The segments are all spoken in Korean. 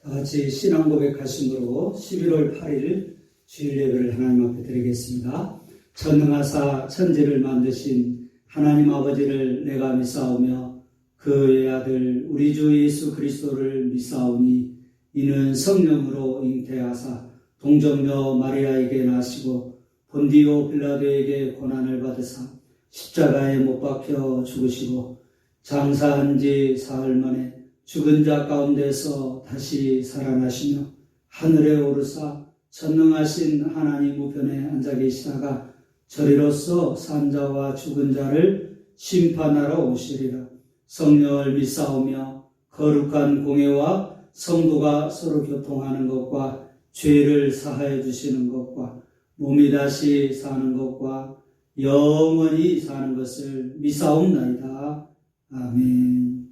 다 같이 신앙 고백하심으로 11월 8일 주일 예배를 하나님 앞에 드리겠습니다. 전능하사 천지를 만드신 하나님 아버지를 내가 믿사오며 그의 아들 우리 주 예수 그리스도를 믿사오니 이는 성령으로 잉태하사 동정녀 마리아에게 나시고 본디오 빌라도에게 고난을 받으사 십자가에 못 박혀 죽으시고 장사한 지 사흘 만에 죽은 자 가운데서 다시 살아나시며 하늘에 오르사 전능하신 하나님 우편에 앉아 계시다가 저리로서 산 자와 죽은 자를 심판하러 오시리라. 성령을 믿사오며 거룩한 공회와 성도가 서로 교통하는 것과 죄를 사하여 주시는 것과 몸이 다시 사는 것과 영원히 사는 것을 믿사옵나이다. 아멘.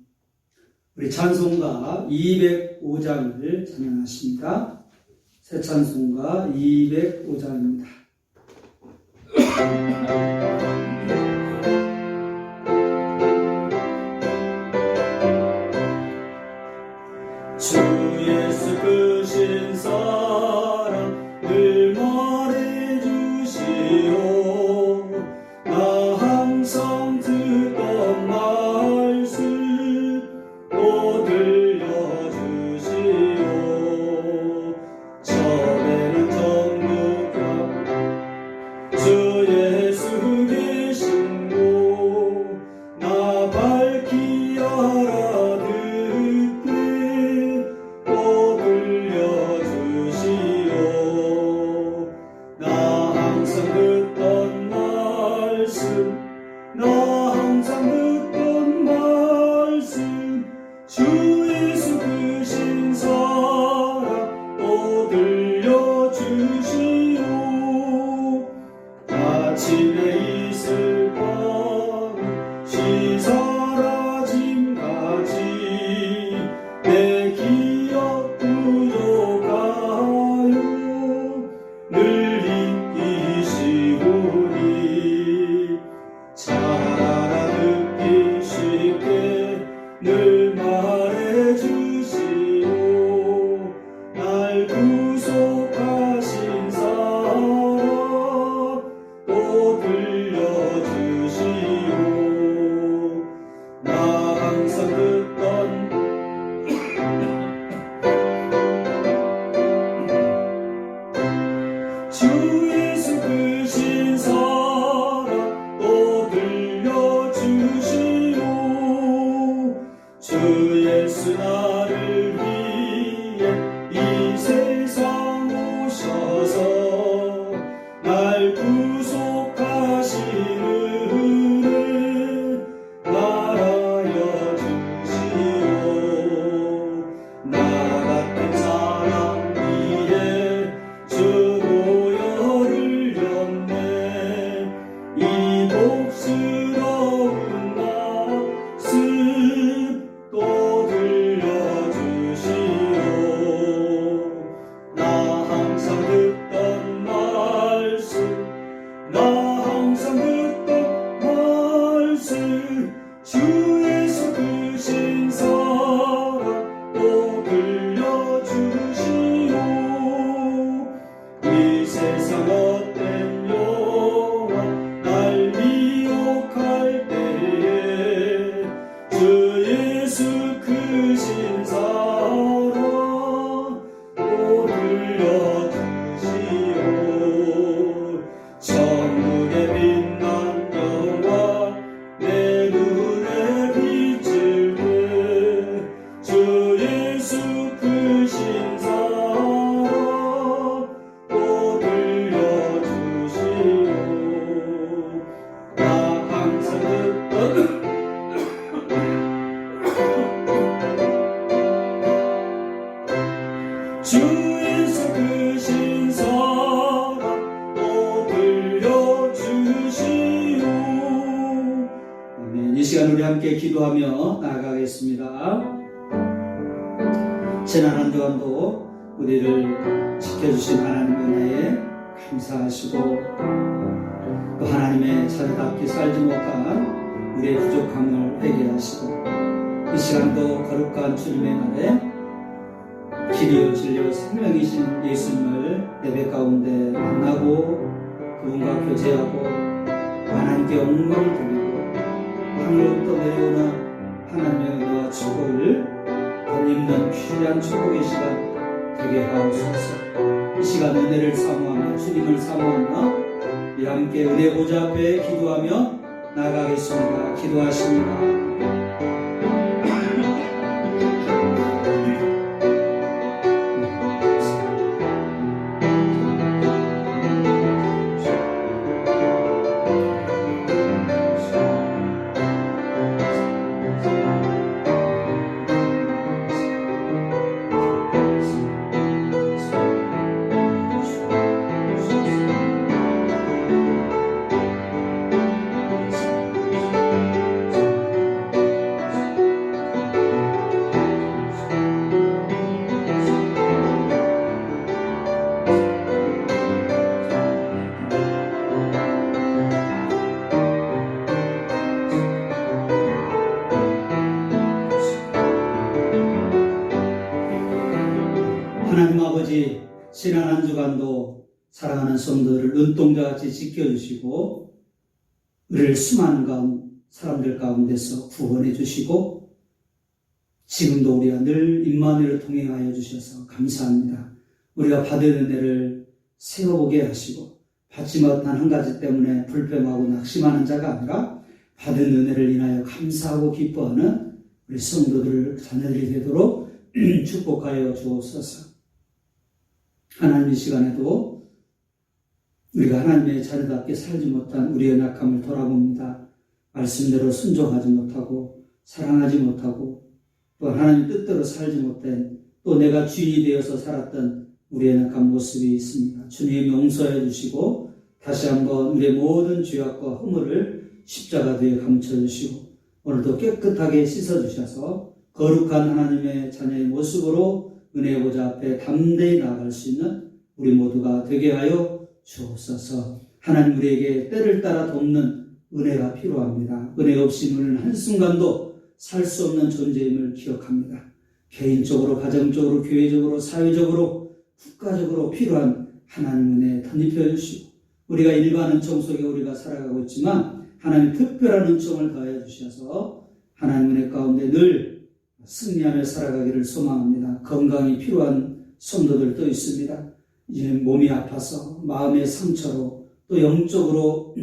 우리 찬송가 205장을 찬양하십니다. 새 찬송가 205장입니다. 주 예수 그 신사랑을 말해주시오. 나 항상 듣던 말씀 또 들려주시오. 처배는 전국양 주 예수 계신 곳 나 밝히 알아듣게 또 들려주시오. 나 항상 듣던 말씀 나 항상 듣던 말씀 주 예수 그 신사랑 또 들려주시오. 아침에 있을 밤시 사라짐까지 내 기억 부족하여 늘 이기시오니 잘 알아듣기 쉽게 늘 말해주시오. 날 구속하신 사랑 또 들려주시오. 나 항상 듣던 주 예수 그 신사랑 또 들려주시오. 주 예수 나를 위해 이 세상 오셔서 날 구속하시는 은혜 말하여 주시오. 나 같은 사람 위해 주 보혈을 흘렸네. 이 복스러운 말씀 또 들려주시오. 나 항상 듣던 말씀 나 항상 듣던 말씀 주 예수 그 신사랑 또 들려주시오. 이 세상 헛된 영화 날 미혹할 때에 주 예수 그 신사랑 또 들려주시오. 천국의 빛난 영화 내 눈에 비칠 때 주 예수 그 신사랑 또 들려주시오. 나 항상 듣던 주 예수 그 신사랑 또 들려주시오. 아멘. 이 시간 우리 함께 기도하며 나아가겠습니다. 지난 한 주간도 우리를 지켜주신 하나님 은혜에 감사하시고 또 하나님의 자녀답게 살지 못한 우리의 부족함을 회개하시고 이 시간도 거룩한 주님의 날에 길이요 진리요 생명이신 예수님을 예배 가운데 만나고 그분과 교제하고 하나님께 영광을 드리고 하늘로부터 내려오는 하나님의 은혜와 축복을 덧입는 귀한 축복의 시간 되게 하옵소서. 이 시간 은혜를 사모하며 주님을 사모하며 우리 함께 은혜 보좌 앞에 기도하며 나아가겠습니다. 기도하십니다. 하나님 아버지, 지난 한 주간도 사랑하는 성도들을 눈동자같이 지켜주시고 우리를 수많은 사람들 가운데서 구원해 주시고 지금도 우리가 늘 임마누엘을 동행하여 주셔서 감사합니다. 우리가 받은 은혜를 세워보게 하시고 받지 못한 한 가지 때문에 불평하고 낙심하는 자가 아니라 받은 은혜를 인하여 감사하고 기뻐하는 우리 성도들 자녀들이 되도록 축복하여 주옵소서. 하나님 이 시간에도 우리가 하나님의 자녀답게 살지 못한 우리의 약함을 돌아봅니다. 말씀대로 순종하지 못하고 사랑하지 못하고 또 하나님 뜻대로 살지 못된 또 내가 주인이 되어서 살았던 우리의 약한 모습이 있습니다. 주님 용서해 주시고 다시 한번 우리의 모든 죄악과 허물을 십자가에 감춰주시고 오늘도 깨끗하게 씻어주셔서 거룩한 하나님의 자녀의 모습으로 은혜의 보좌 앞에 담대히 나아갈 수 있는 우리 모두가 되게 하여 주옵소서. 하나님 우리에게 때를 따라 돕는 은혜가 필요합니다. 은혜 없이 우리는 한순간도 살 수 없는 존재임을 기억합니다. 개인적으로, 가정적으로, 교회적으로, 사회적으로, 국가적으로 필요한 하나님 은혜 덧입혀 주시고 우리가 일반 은총 속에 우리가 살아가고 있지만 하나님 특별한 은총을 더하여 주셔서 하나님 은혜 가운데 늘 승리하며 살아가기를 소망합니다. 건강이 필요한 성도들도 있습니다. 이제 몸이 아파서 마음의 상처로 또 영적으로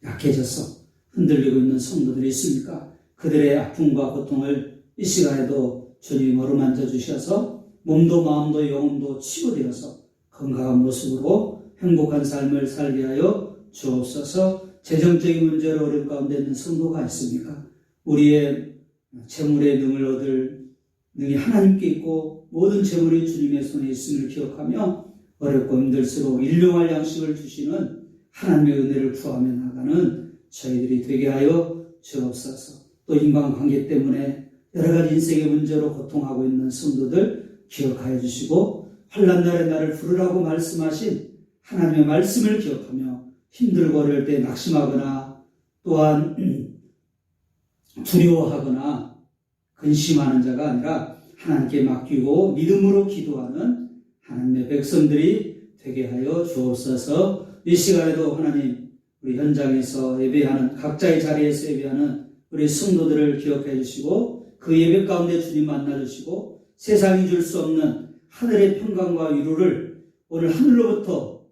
약해져서 흔들리고 있는 성도들이 있습니까? 그들의 아픔과 고통을 이 시간에도 주님이 어루만져 주셔서 몸도 마음도 영혼도 치유되어서 건강한 모습으로 행복한 삶을 살게 하여 주옵소서. 재정적인 문제로 어려움 가운데 있는 성도가 있습니까? 우리의 재물의 능을 얻을 능이 하나님께 있고 모든 재물이 주님의 손에 있음을 기억하며 어렵고 힘들수록 일용할 양식을 주시는 하나님의 은혜를 구하며 나가는 저희들이 되게 하여 주옵소서. 또 인간관계 때문에 여러 가지 인생의 문제로 고통하고 있는 성도들 기억하여 주시고 환난 날에 나를 부르라고 말씀하신 하나님의 말씀을 기억하며 힘들고 어려울 때 낙심하거나 또한 두려워하거나 근심하는 자가 아니라 하나님께 맡기고 믿음으로 기도하는 하나님의 백성들이 되게 하여 주옵소서. 이 시간에도 하나님 우리 현장에서 예배하는 각자의 자리에서 예배하는 우리 성도들을 기억해 주시고 그 예배 가운데 주님 만나 주시고 세상이 줄 수 없는 하늘의 평강과 위로를 오늘 하늘로부터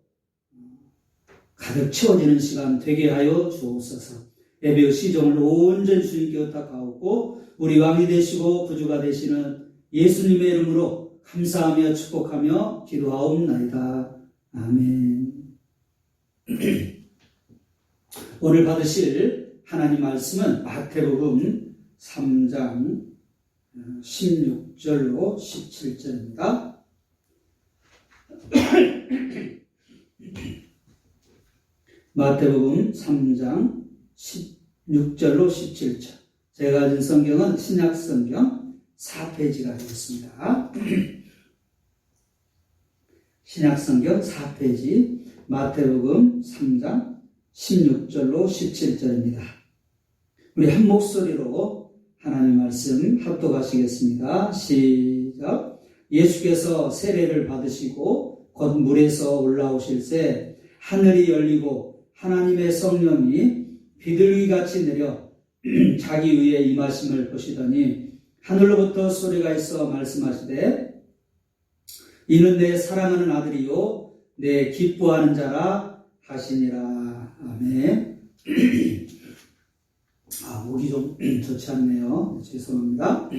가득 채워지는 시간 되게 하여 주옵소서. 예배의 시종을 온전히 주님께 의탁하옵고 우리 왕이 되시고 구주가 되시는 예수님의 이름으로 감사하며 축복하며 기도하옵나이다. 아멘. 오늘 받으실 하나님 말씀은 마태복음 3장 16절로 17절입니다. 마태복음 3장 16절로 17절. 제가 가진 성경은 신약성경 4페이지가 되겠습니다. 신약성경 4페이지 마태복음 3장 16절로 17절입니다. 우리 한 목소리로 하나님 말씀 합독하시겠습니다. 시작. 예수께서 세례를 받으시고 곧 물에서 올라오실새 하늘이 열리고 하나님의 성령이 비둘기같이 내려 자기 위에 임하심을 보시더니 하늘로부터 소리가 있어 말씀하시되 이는 내 사랑하는 아들이요 내 기뻐하는 자라 하시니라. 아멘. 목이 좀 좋지 않네요. 죄송합니다.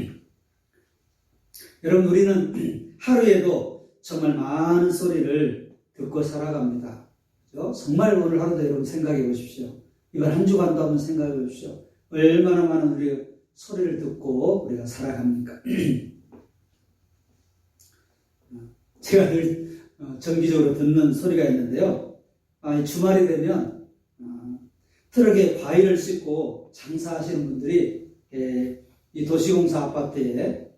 여러분, 우리는 하루에도 정말 많은 소리를 듣고 살아갑니다. 그렇죠? 정말 오늘 하루도 여러분 생각해 보십시오. 이번 한 주간도 한번 생각해 보십시오. 얼마나 많은 우리 소리를 듣고 우리가 살아갑니까? 제가 늘 정기적으로 듣는 소리가 있는데요. 주말이 되면 트럭에 과일을 싣고 장사하시는 분들이 이 도시공사 아파트에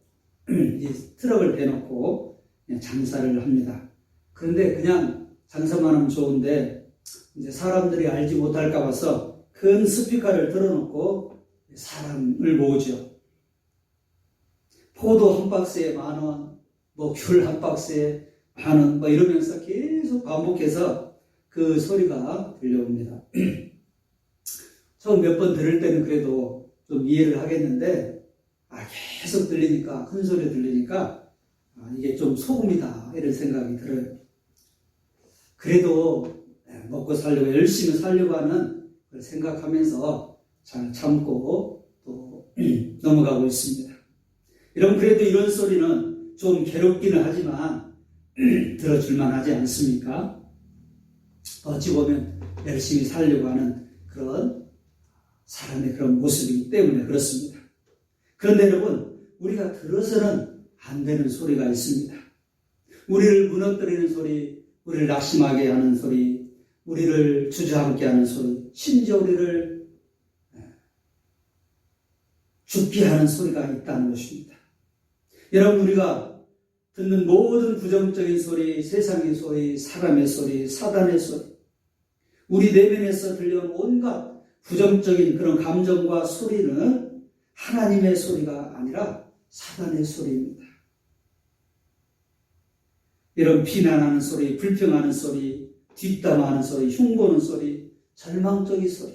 이 트럭을 대놓고 장사를 합니다. 그런데 그냥 장사만 하면 좋은데 이제 사람들이 알지 못할까 봐서 큰 스피커를 들어놓고 사람을 모으죠. 포도 한 박스에 10,000원, 귤 한 박스에 10,000원, 이러면서 계속 반복해서 그 소리가 들려옵니다. 처음 몇 번 들을 때는 그래도 좀 이해를 하겠는데, 계속 들리니까, 큰 소리 들리니까, 이게 좀 소금이다, 이런 생각이 들어요. 그래도 먹고 살려고, 열심히 살려고 하는 걸 생각하면서 잘 참고 또 넘어가고 있습니다. 여러분, 그래도 이런 소리는 좀 괴롭기는 하지만 들어줄만 하지 않습니까? 어찌 보면 열심히 살려고 하는 그런 사람의 그런 모습이기 때문에 그렇습니다. 그런데 여러분, 우리가 들어서는 안 되는 소리가 있습니다. 우리를 무너뜨리는 소리, 우리를 낙심하게 하는 소리, 우리를 주저앉게 하는 소리, 심지어 우리를 죽게 하는 소리가 있다는 것입니다. 여러분, 우리가 듣는 모든 부정적인 소리, 세상의 소리, 사람의 소리, 사단의 소리, 우리 내면에서 들려온 온갖 부정적인 그런 감정과 소리는 하나님의 소리가 아니라 사단의 소리입니다. 이런 비난하는 소리, 불평하는 소리, 뒷담화하는 소리, 흉보는 소리, 절망적인 소리,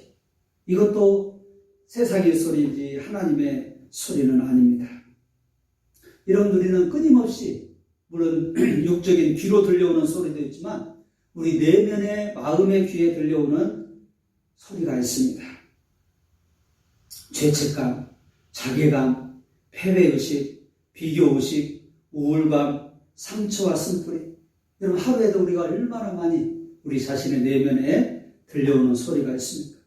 이것도 세상의 소리이지 하나님의 소리는 아닙니다. 이런 우리는 끊임없이 물론 육적인 귀로 들려오는 소리도 있지만 우리 내면의 마음의 귀에 들려오는 소리가 있습니다. 죄책감, 자괴감, 패배의식, 비교의식, 우울감, 상처와 쓴뿌리. 여러분, 하루에도 우리가 얼마나 많이 우리 자신의 내면에 들려오는 소리가 있습니까?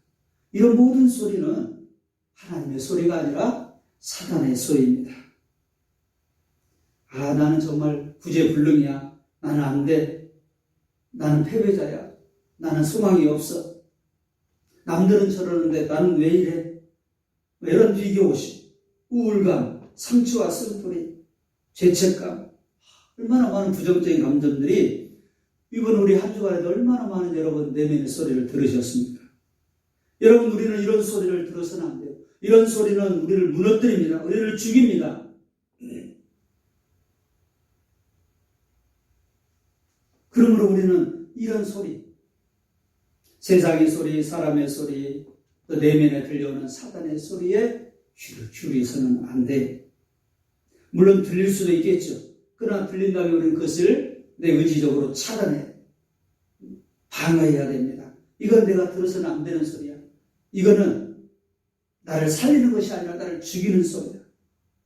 이런 모든 소리는 하나님의 소리가 아니라 사단의 소리입니다. 나는 정말 구제불능이야. 나는 안 돼. 나는 패배자야. 나는 소망이 없어. 남들은 저러는데 나는 왜 이래? 이런 비교의식, 우울감, 상처와 쓴뿌리, 죄책감, 얼마나 많은 부정적인 감정들이 이번 우리 한 주간에도 얼마나 많은 여러분 내면의 소리를 들으셨습니까? 여러분, 우리는 이런 소리를 들어서는 안 돼요. 이런 소리는 우리를 무너뜨립니다. 우리를 죽입니다. 그러므로 우리는 이런 소리, 세상의 소리, 사람의 소리, 또 내면에 들려오는 사단의 소리에 귀를 기울여서는 안 돼요. 물론 들릴 수도 있겠죠. 그러나 들린다면 우리는 그것을 내 의지적으로 차단해 방어해야 됩니다. 이건 내가 들어서는 안 되는 소리야. 이거는 나를 살리는 것이 아니라 나를 죽이는 소리야.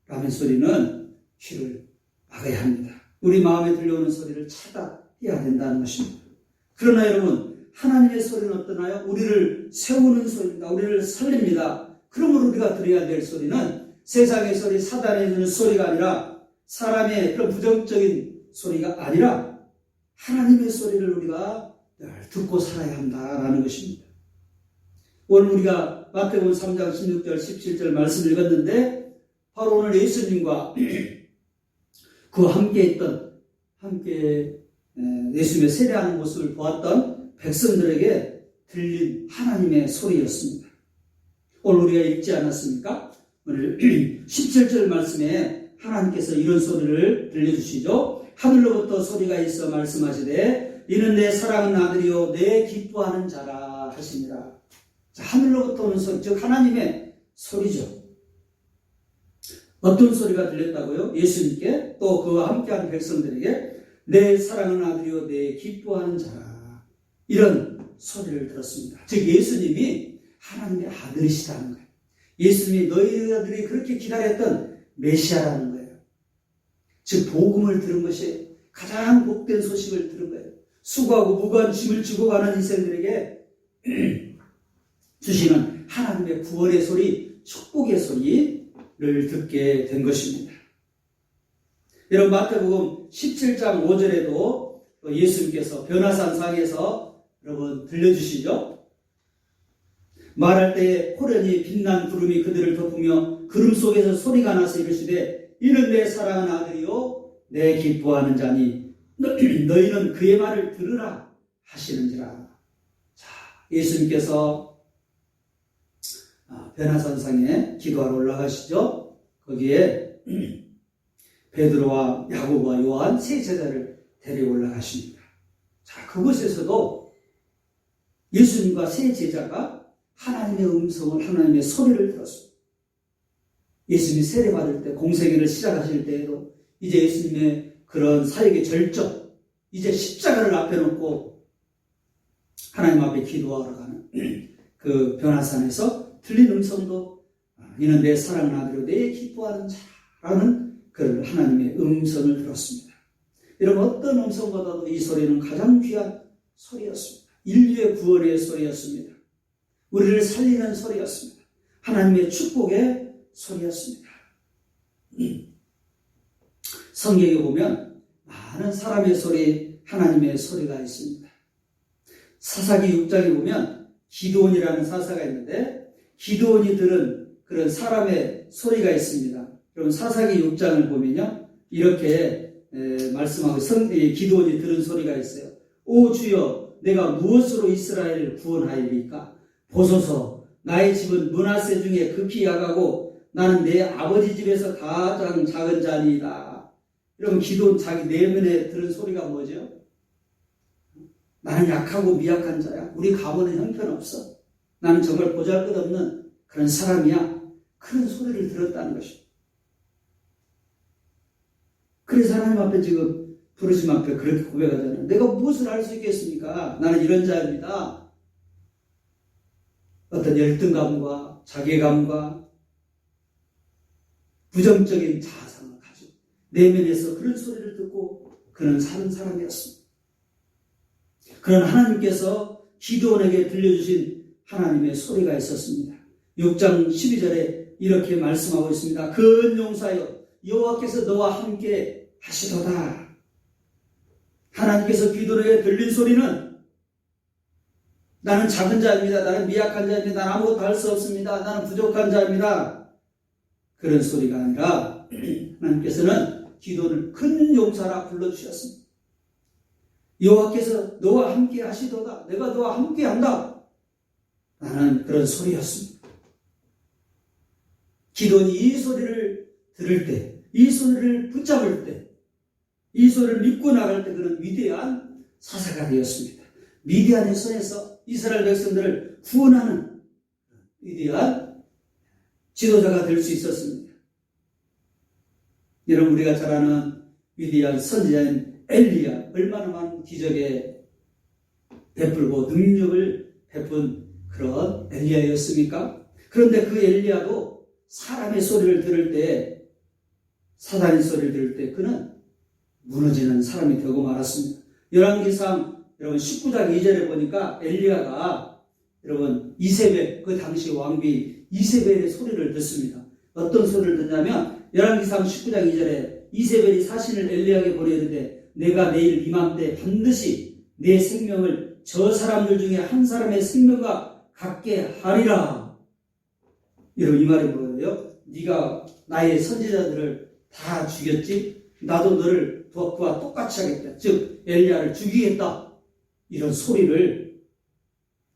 라는 소리는 귀를 막아야 합니다. 우리 마음에 들려오는 소리를 차단해야 된다는 것입니다. 그러나 여러분, 하나님의 소리는 어떠나요? 우리를 세우는 소리입니다. 우리를 살립니다. 그러므로 우리가 들어야 될 소리는 세상의 소리, 사단의 주는 소리가 아니라 사람의 그런 부정적인 소리가 아니라 하나님의 소리를 우리가 듣고 살아야 한다라는 것입니다. 오늘 우리가 마태복음 3장 16절 17절 말씀을 읽었는데 바로 오늘 예수님과 그와 함께 예수님의 세례하는 모습을 보았던 백성들에게 들린 하나님의 소리였습니다. 오늘 우리가 읽지 않았습니까? 오늘 17절 말씀에 하나님께서 이런 소리를 들려주시죠. 하늘로부터 소리가 있어 말씀하시되 이는 내 사랑하는 아들이요 내 기뻐하는 자라 하십니다. 자, 하늘로부터 오는 소리, 즉 하나님의 소리죠. 어떤 소리가 들렸다고요? 예수님께 또 그와 함께하는 백성들에게 내 사랑하는 아들이요 내 기뻐하는 자라, 이런 소리를 들었습니다. 즉 예수님이 하나님의 아들이시다는 거예요. 예수님이 너희들이 그렇게 기다렸던 메시아라는 거예요. 즉 복음을 들은 것이 가장 복된 소식을 들은 거예요. 수고하고 무거운 짐을 지고 가는 인생들에게 주시는 하나님의 구원의 소리, 축복의 소리를 듣게 된 것입니다. 여러분 마태복음 17장 5절에도 예수님께서 변화산상에서 여러분 들려주시죠. 말할 때 호련히 빛난 구름이 그들을 덮으며 구름 속에서 소리가 나서 이르시되 이는 내 사랑하는 아들이요 내 기뻐하는 자니 너희는 그의 말을 들으라 하시는지라. 자, 예수님께서 변화산상에 기도하러 올라가시죠. 거기에 베드로와 야고보와 요한 세 제자를 데리고 올라가십니다. 자, 그곳에서도 예수님과 세 제자가 하나님의 음성을, 하나님의 소리를 들었습니다. 예수님이 세례받을 때, 공생애를 시작하실 때에도 이제 예수님의 그런 사역의 절정, 이제 십자가를 앞에 놓고 하나님 앞에 기도하러 가는 그 변화산에서 들린 음성도 이는 내 사랑하는 아들이요 내 기뻐하는 자라는 그 하나님의 음성을 들었습니다. 여러분 어떤 음성보다도 이 소리는 가장 귀한 소리였습니다. 인류의 구원의 소리였습니다. 우리를 살리는 소리였습니다. 하나님의 축복의 소리였습니다. 성경에 보면 많은 사람의 소리, 하나님의 소리가 있습니다. 사사기 6장에 보면 기드온이라는 사사가 있는데 기드온이 들은 그런 사람의 소리가 있습니다. 그럼 사사기 6장을 보면요 이렇게 말씀하고 기드온이 들은 소리가 있어요. 오 주여 내가 무엇으로 이스라엘을 구원하리이까? 보소서 나의 집은 므낫세 중에 극히 약하고 나는 내 아버지 집에서 가장 작은 자니이다. 이러면 기도는 자기 내면에 들은 소리가 뭐죠? 나는 약하고 미약한 자야. 우리 가문은 형편없어. 나는 정말 보잘것없는 그런 사람이야. 그런 소리를 들었다는 것입니다. 그래서 하나님 앞에 지금 부르심 앞에 그렇게 고백하잖아요. 내가 무엇을 할 수 있겠습니까? 나는 이런 자입니다. 어떤 열등감과 자괴감과 부정적인 자아상을 가지고 내면에서 그런 소리를 듣고 그는 사는 사람이었습니다. 그런 하나님께서 기드온에게 들려주신 하나님의 소리가 있었습니다. 6장 12절에 이렇게 말씀하고 있습니다. 큰 용사여 여호와께서 너와 함께 하시도다. 하나님께서 기드온에게 들린 소리는 나는 작은 자입니다. 나는 미약한 자입니다. 나는 아무것도 할 수 없습니다. 나는 부족한 자입니다. 그런 소리가 아니라 하나님께서는 기도를 큰 용사라 불러주셨습니다. 여호와께서 너와 함께 하시도다. 내가 너와 함께 한다. 라는 그런 소리였습니다. 기도는 이 소리를 들을 때, 이 소리를 붙잡을 때, 이 소리를 믿고 나갈 때 그는 위대한 사사가 되었습니다. 미디안의 손에서 이스라엘 백성들을 구원하는 위대한 지도자가 될 수 있었습니다. 여러분 우리가 잘 아는 위대한 선지자인 엘리야, 얼마나 많은 기적에 베풀고 능력을 베푼 그런 엘리야였습니까? 그런데 그 엘리야도 사람의 소리를 들을 때, 사단의 소리를 들을 때 그는 무너지는 사람이 되고 말았습니다. 열왕기상 여러분 19장 2절에 보니까 엘리야가 여러분 이세벨, 그 당시 왕비 이세벨의 소리를 듣습니다. 어떤 소리를 듣냐면 열왕기상 19장 2절에 이세벨이 사신을 엘리야에게 보내는데 내가 내일 이맘때 반드시 내 생명을 저 사람들 중에 한 사람의 생명과 같게 하리라. 여러분 이 말이 뭐예요? 네가 나의 선지자들을 다 죽였지? 나도 너를 그와 똑같이 하겠다. 즉 엘리야를 죽이겠다. 이런 소리를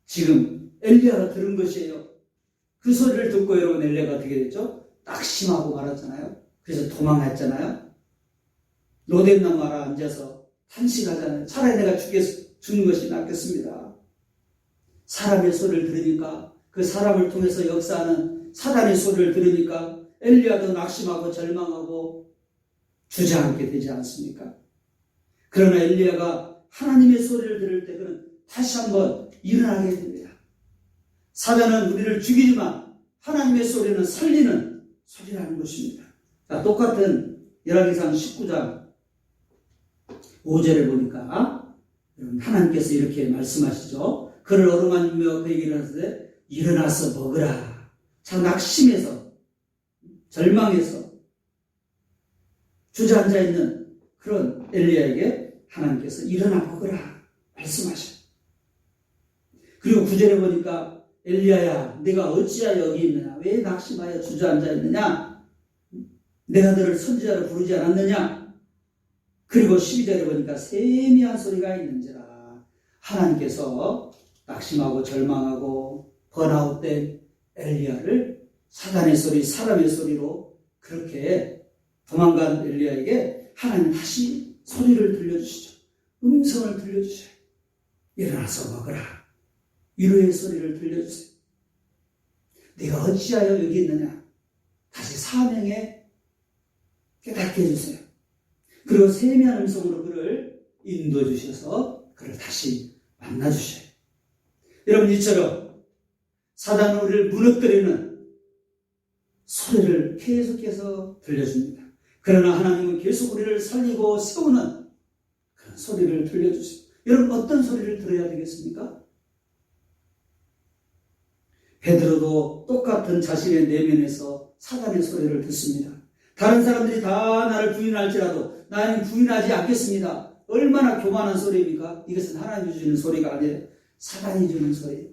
지금 엘리야가 들은 것이에요. 그 소리를 듣고 여러분 엘리야가 어떻게 됐죠? 낙심하고 말았잖아요. 그래서 도망했잖아요. 로뎀나무 아래 앉아서 탄식하잖아요. 차라리 내가 죽는 것이 낫겠습니다. 사람의 소리를 들으니까, 그 사람을 통해서 역사하는 사단의 소리를 들으니까 엘리야도 낙심하고 절망하고 주저앉게 되지 않습니까? 그러나 엘리야가 하나님의 소리를 들을 때 그는 다시 한번 일어나게 됩니다. 사단은 우리를 죽이지만 하나님의 소리는 살리는 소리라는 것입니다. 자, 똑같은 열왕기상 19장 5절에 보니까 하나님께서 이렇게 말씀하시죠. 그를 어루만지며 그에게 일어나서 일어나서 먹으라. 자, 낙심해서 절망해서 주저앉아 있는 그런 엘리야에게 하나님께서 일어나 먹으라 말씀하셔요. 그리고 9절에 보니까 엘리야야 내가 어찌하여 여기 있느냐, 왜 낙심하여 주저앉아 있느냐, 내가 너를 선지자로 부르지 않았느냐. 그리고 12절에 보니까 세미한 소리가 있는지라. 하나님께서 낙심하고 절망하고 번아웃된 엘리야를 사단의 소리, 사람의 소리로 그렇게 도망간 엘리야에게 하나님 다시 소리를 들려주시죠. 음성을 들려주셔요. 일어나서 먹으라. 위로의 소리를 들려주세요. 네가 어찌하여 여기 있느냐. 다시 사명에 깨닫게 해주세요. 그리고 세미한 음성으로 그를 인도해 주셔서 그를 다시 만나주셔요. 여러분, 이처럼 사단은 우리를 무너뜨리는 소리를 계속해서 들려줍니다. 그러나 하나님은 계속 우리를 살리고 세우는 그런 소리를 들려주세요. 여러분, 어떤 소리를 들어야 되겠습니까? 베드로도 똑같은 자신의 내면에서 사단의 소리를 듣습니다. 다른 사람들이 다 나를 부인할지라도 나는 부인하지 않겠습니다. 얼마나 교만한 소리입니까? 이것은 하나님이 주는 소리가 아니에요. 사단이 주는 소리예요.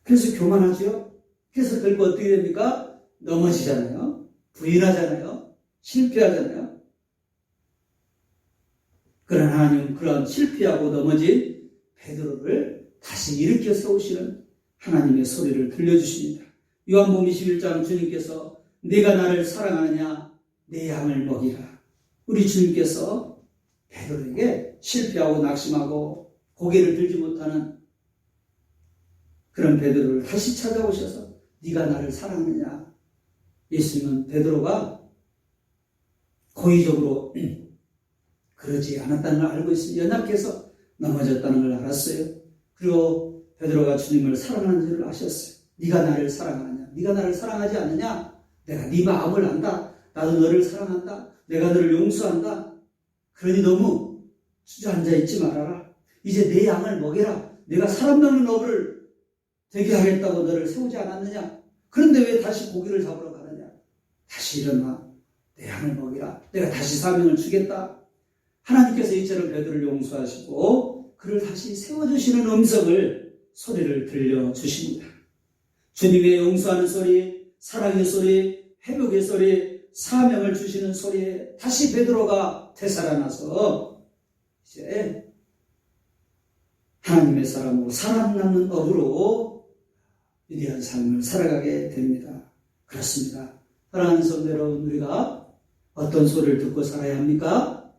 그래서 교만하죠. 그래서 결국 어떻게 됩니까? 넘어지잖아요. 부인하잖아요. 실패하잖아요. 그러나 하나님은 그런 실패하고 넘어진 베드로를 다시 일으켜 세우시는 하나님의 소리를 들려주십니다. 요한복음 21장 주님께서 네가 나를 사랑하느냐, 내 양을 먹이라. 우리 주님께서 베드로에게 실패하고 낙심하고 고개를 들지 못하는 그런 베드로를 다시 찾아오셔서 네가 나를 사랑하느냐. 예수님은 베드로가 고의적으로 그러지 않았다는 걸 알고 있으니 연약해서 넘어졌다는 걸 알았어요. 그리고 베드로가 주님을 사랑하는 줄 아셨어요. 네가 나를 사랑하느냐, 네가 나를 사랑하지 않느냐. 내가 네 마음을 안다. 나도 너를 사랑한다. 내가 너를 용서한다. 그러니 너무 주저앉아 있지 말아라. 이제 내 양을 먹여라. 내가 사람 먹는 어부를 되게 하겠다고 너를 세우지 않았느냐. 그런데 왜 다시 고기를 잡으러 가느냐. 다시 일어나. 내 양을 먹이라. 내가 다시 사명을 주겠다. 하나님께서 이처럼 베드로를 용서하시고 그를 다시 세워주시는 음성을, 소리를 들려주십니다. 주님의 용서하는 소리, 사랑의 소리, 회복의 소리, 사명을 주시는 소리에 다시 베드로가 되살아나서 이제 하나님의 사람으로 살아남는 업으로 위대한 삶을 살아가게 됩니다. 그렇습니다. 사랑하는 성도 여러분, 우리가 어떤 소리를 듣고 살아야 합니까?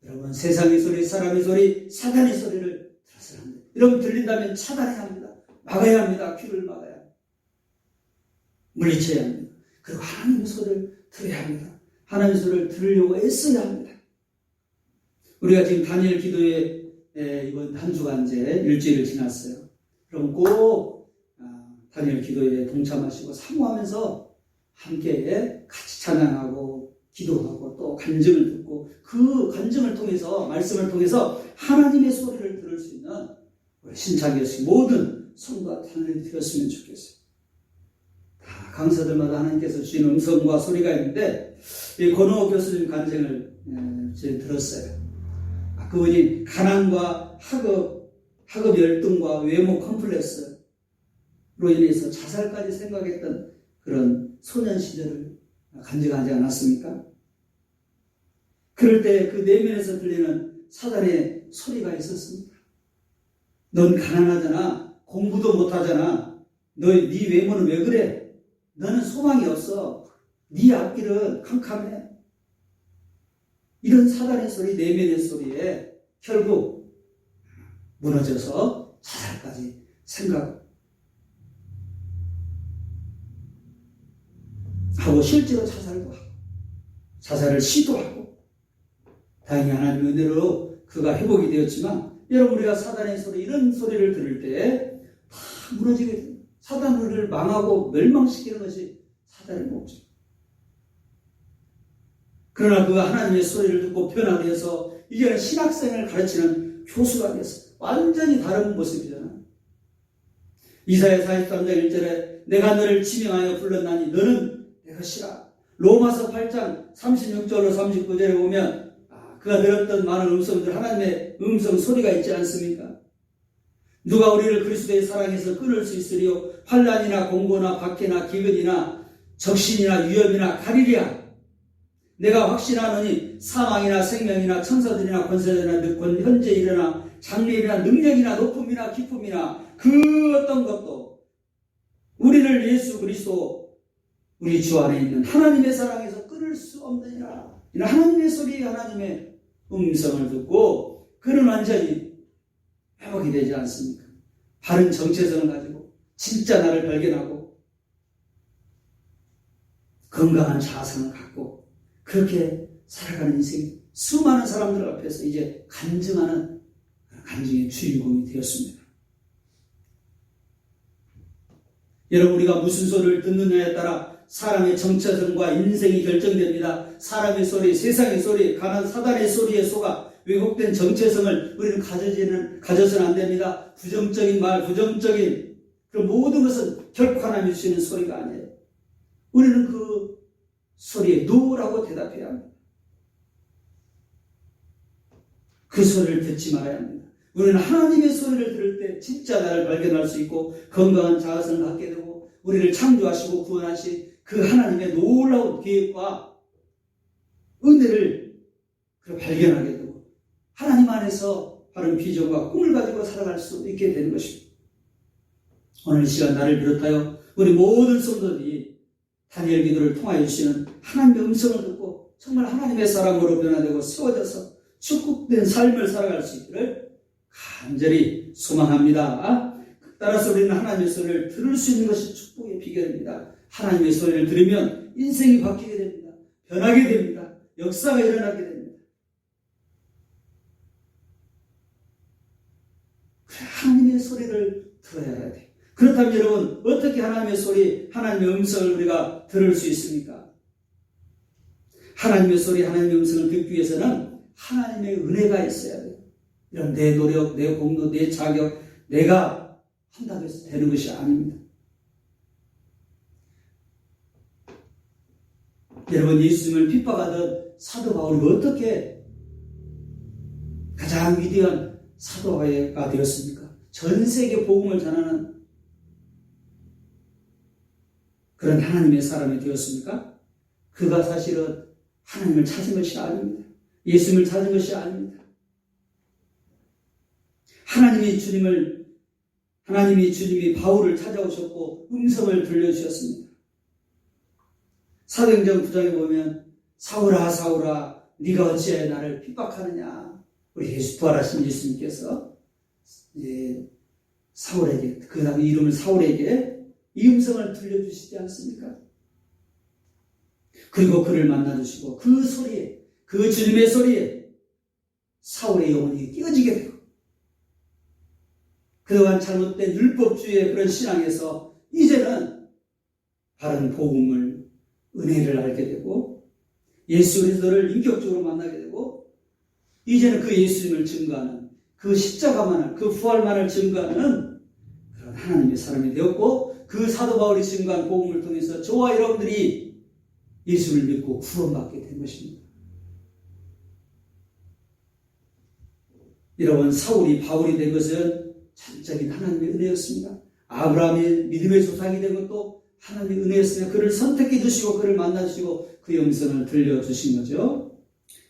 여러분, 세상의 소리, 사람의 소리, 사단의 소리를 들어서야 합니다. 여러분, 들린다면 차단해야 합니다. 막아야 합니다. 귀를 막아야 합니다. 물리쳐야 합니다. 그리고 하나님의 소리를 들어야 합니다. 하나님의 소리를 들으려고 애써야 합니다. 우리가 지금 다니엘 기도에 이번 한 주간 이제 일주일을 지났어요. 그럼 꼭 다니엘 기도에 동참하시고 사모하면서 함께 같이 찬양하고 기도하고 또 간증을 듣고 그 간증을 통해서, 말씀을 통해서 하나님의 소리를 들을 수 있는 우리 신창 교수 모든 성도와 단원이 되었으면 좋겠어요. 다 강사들마다 하나님께서 주신 음성과 소리가 있는데 이 권호 교수님 간증을 들었어요. 그분이 가난과 학업 열등과 외모 컴플렉스로 인해서 자살까지 생각했던 그런 소년 시절을 간증하지 않았습니까? 그럴 때 그 내면에서 들리는 사단의 소리가 있었습니다. 넌 가난하잖아. 공부도 못하잖아. 네 외모는 왜 그래? 너는 소망이 없어. 네 앞길은 캄캄해. 이런 사단의 소리, 내면의 소리에 결국 무너져서 자살까지 생각하고 실제로 자살도 하고 자살을 시도하고 다행히 하나님의 은혜로 그가 회복이 되었지만 여러분 우리가 사단의 소리 이런 소리를 들을 때 다 무너지게 됩니다. 사단 우리를 망하고 멸망시키는 것이 사단의 목적. 그러나 그가 하나님의 소리를 듣고 변화되어서 이제는 신학생을 가르치는 교수가 되었어. 완전히 다른 모습이잖아. 이사야 43장 1절에 내가 너를 지명하여 불렀나니 너는 내 것이라. 로마서 8장 36절로 39절에 보면 그가 들었던 많은 음성들 하나님의 음성 소리가 있지 않습니까? 누가 우리를 그리스도의 사랑에서 끊을 수 있으리요? 환난이나 공고나 박해나 기근이나 적신이나 위험이나 가리랴. 내가 확신하노니 사망이나 생명이나 천사들이나 권세자나 현재 일어나 장래이나 능력이나 높음이나 기쁨이나 그 어떤 것도 우리를 예수 그리스도 우리 주 안에 있는 하나님의 사랑에서 끊을 수 없느니라. 하나님의 소리, 하나님의 음성을 듣고 그는 완전히 회복이 되지 않습니까? 바른 정체성을 가지고 진짜 나를 발견하고 건강한 자아성을 갖고 그렇게 살아가는 인생이 수많은 사람들 앞에서 이제 간증하는 간증의 주인공이 되었습니다. 여러분 우리가 무슨 소리를 듣느냐에 따라 사람의 정체성과 인생이 결정됩니다. 사람의 소리, 세상의 소리, 가난 사단의 소리에 속아 왜곡된 정체성을 우리는 가져서는 안 됩니다. 부정적인 말, 부정적인 그런 모든 것은 결코 하나님이 주시는 소리가 아니에요. 우리는 그 소리에 노라고 대답해야 합니다. 그 소리를 듣지 말아야 합니다. 우리는 하나님의 소리를 들을 때 진짜 나를 발견할 수 있고 건강한 자아성을 갖게 되고 우리를 창조하시고 구원하신 그 하나님의 놀라운 계획과 은혜를 발견하게 되고 하나님 안에서 바른 비전과 꿈을 가지고 살아갈 수 있게 되는 것입니다. 오늘 이 시간 나를 비롯하여 우리 모든 성도들이 다니엘 기도를 통하여 주시는 하나님의 음성을 듣고 정말 하나님의 사람으로 변화되고 세워져서 축복된 삶을 살아갈 수 있기를 간절히 소망합니다. 따라서 우리는 하나님의 소리를 들을 수 있는 것이 축복의 비결입니다. 하나님의 소리를 들으면 인생이 바뀌게 됩니다. 변하게 됩니다. 역사가 일어나게 됩니다. 하나님의 소리를 들어야 돼요. 그렇다면 여러분 어떻게 하나님의 소리, 하나님의 음성을 우리가 들을 수 있습니까? 하나님의 소리, 하나님의 음성을 듣기 위해서는 하나님의 은혜가 있어야 돼요. 이런 내 노력, 내 공로, 내 자격, 내가 한다고 해서 되는 것이 아닙니다. 여러분 예수님을 핍박하던 사도 바울이 어떻게 가장 위대한 사도가 되었습니까? 전 세계 복음을 전하는 그런 하나님의 사람이 되었습니까? 그가 사실은 하나님을 찾은 것이 아닙니다. 예수님을 찾은 것이 아닙니다. 하나님이 주님이 바울을 찾아오셨고 음성을 들려주셨습니다. 사도행전 9장에 보면 사울아 사울아 네가 어찌하여 나를 핍박하느냐. 우리 부활하신 예수님께서 이제 사울에게 그 다음에 이름을 사울에게 이 음성을 들려주시지 않습니까? 그리고 그를 만나주시고 그 소리에 그 주님의 소리에 사울의 영혼이 깨어지게 되고 그동안 잘못된 율법주의의 그런 신앙에서 이제는 바른 복음을 은혜를 알게 되고 예수 그리스도를 인격적으로 만나게 되고 이제는 그 예수님을 증거하는 그 십자가만을 그 부활만을 증거하는 그런 하나님의 사람이 되었고 그 사도 바울이 증거한 복음을 통해서 저와 여러분들이 예수를 믿고 구원받게 된 것입니다. 여러분 사울이 바울이 된 것은 전적인 하나님의 은혜였습니다. 아브라함의 믿음의 조상이 된 것도 하나님의 은혜였으며 그를 선택해 주시고 그를 만나 주시고 그 영성을 들려주신 거죠.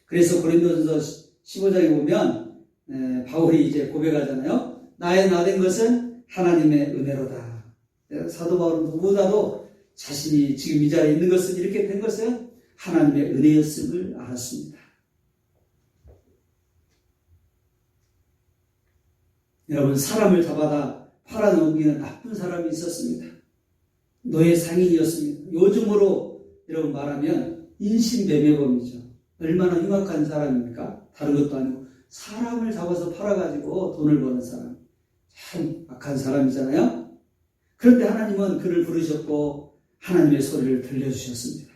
그래서 고린도전서 15장에 보면 바울이 이제 고백하잖아요. 나의 나 된 것은 하나님의 은혜로다. 사도 바울은 누구보다도 자신이 지금 이 자리에 있는 것은, 이렇게 된 것은 하나님의 은혜였음을 알았습니다. 여러분, 사람을 잡아다 팔아넘기는 나쁜 사람이 있었습니다. 노예 상인이었습니다. 요즘으로 여러분 말하면 인신매매범이죠. 얼마나 흉악한 사람입니까? 다른 것도 아니고 사람을 잡아서 팔아가지고 돈을 버는 사람. 참 악한 사람이잖아요. 그런데 하나님은 그를 부르셨고 하나님의 소리를 들려주셨습니다.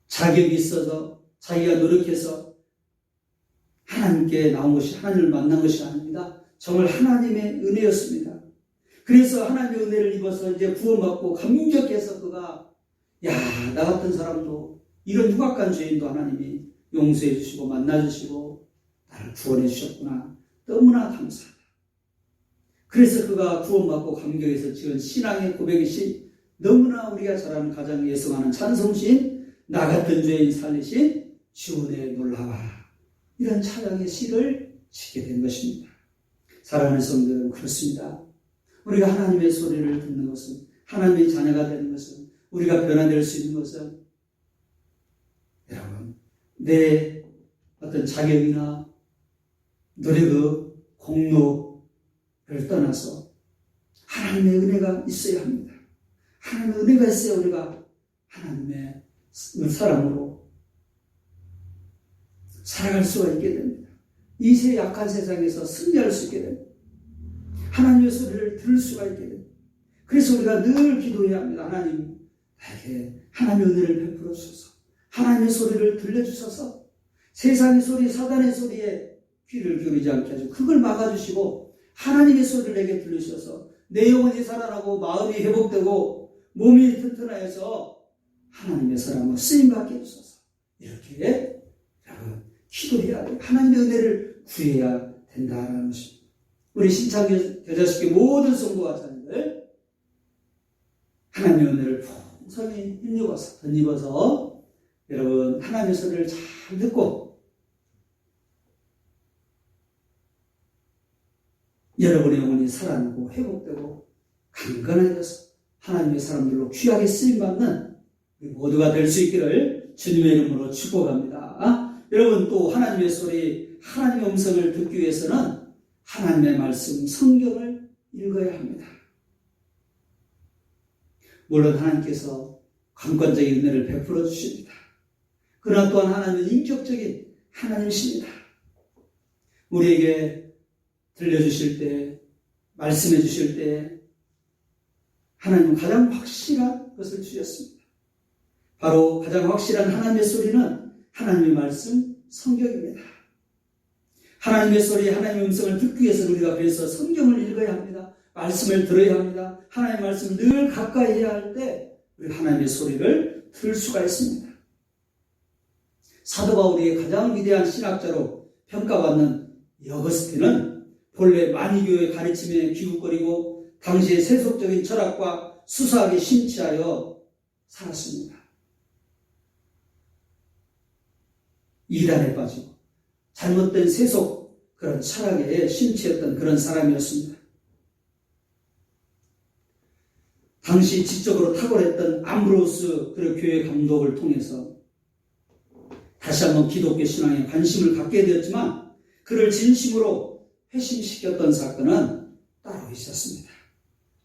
자격이 있어서 자기가 노력해서 하나님께 나온 것이, 하나님을 만난 것이 아닙니다. 정말 하나님의 은혜였습니다. 그래서 하나님의 은혜를 입어서 이제 구원받고 감격해서 그가, 야, 나 같은 사람도, 이런 흉악한 죄인도 하나님이 용서해 주시고 만나 주시고 나를 구원해 주셨구나. 너무나 감사하다. 그래서 그가 구원받고 감격해서 지은 신앙의 고백이신, 너무나 우리가 잘 아는 가장 예성하는 찬송시인 나 같은 죄인 살리신 주은혜 놀라와, 이런 찬양의 시를 짓게 된 것입니다. 사랑하는 성도들은 그렇습니다. 우리가 하나님의 소리를 듣는 것은, 하나님의 자녀가 되는 것은, 우리가 변화될 수 있는 것은, 여러분, 내 어떤 자격이나 노력의 공로를 떠나서 하나님의 은혜가 있어야 합니다. 하나님의 은혜가 있어야 우리가 하나님의 사람으로 살아갈 수가 있게 됩니다. 이 약한 세상에서 승리할 수 있게 됩니다. 하나님의 소리를 들을 수가 있게 됩니다. 그래서 우리가 늘 기도해야 합니다. 하나님, 나에게 하나님의 은혜를 베풀어 주셔서, 하나님의 소리를 들려주셔서, 세상의 소리, 사단의 소리에 귀를 기울이지 않게 하시고 그걸 막아주시고 하나님의 소리를 내게 들려주셔서 내 영혼이 살아나고 마음이 회복되고 몸이 튼튼하여서 하나님의 사람으로 쓰임받게 해주셔서, 이렇게 여러분 기도해야 돼요. 하나님의 은혜를 구해야 된다는 것입니다. 우리 신창교자식의 모든 성도와 자녀들, 하나님의 은혜를 풍성히 힘입어서, 덧입어서 여러분 하나님의 소리를 잘 듣고 여러분의 영혼이 살아나고 회복되고 강건해져서 하나님의 사람들로 귀하게 쓰임받는 우리 모두가 될 수 있기를 주님의 이름으로 축복합니다. 여러분, 또 하나님의 소리, 하나님의 음성을 듣기 위해서는 하나님의 말씀, 성경을 읽어야 합니다. 물론 하나님께서 강권적인 은혜를 베풀어 주십니다. 그러나 또한 하나님은 인격적인 하나님이십니다. 우리에게 들려주실 때, 말씀해 주실 때 하나님은 가장 확실한 것을 주셨습니다. 바로 가장 확실한 하나님의 소리는 하나님의 말씀, 성경입니다. 하나님의 소리, 하나님의 음성을 듣기 위해서는 우리가 그래서 성경을 읽어야 합니다. 말씀을 들어야 합니다. 하나님의 말씀을 늘 가까이 해야 할 때 우리 하나님의 소리를 들을 수가 있습니다. 사도 바울의 가장 위대한 신학자로 평가받는 어거스틴은 본래 만이교의 가르침에 기웃거리고 당시의 세속적인 철학과 수사학에 심취하여 살았습니다. 이단에 빠지고 잘못된 세속 그런 철학에 심취했던 그런 사람이었습니다. 당시 지적으로 탁월했던 암브로스 그 교회 감독을 통해서 다시 한번 기독교 신앙에 관심을 갖게 되었지만 그를 진심으로 회심시켰던 사건은 따로 있었습니다.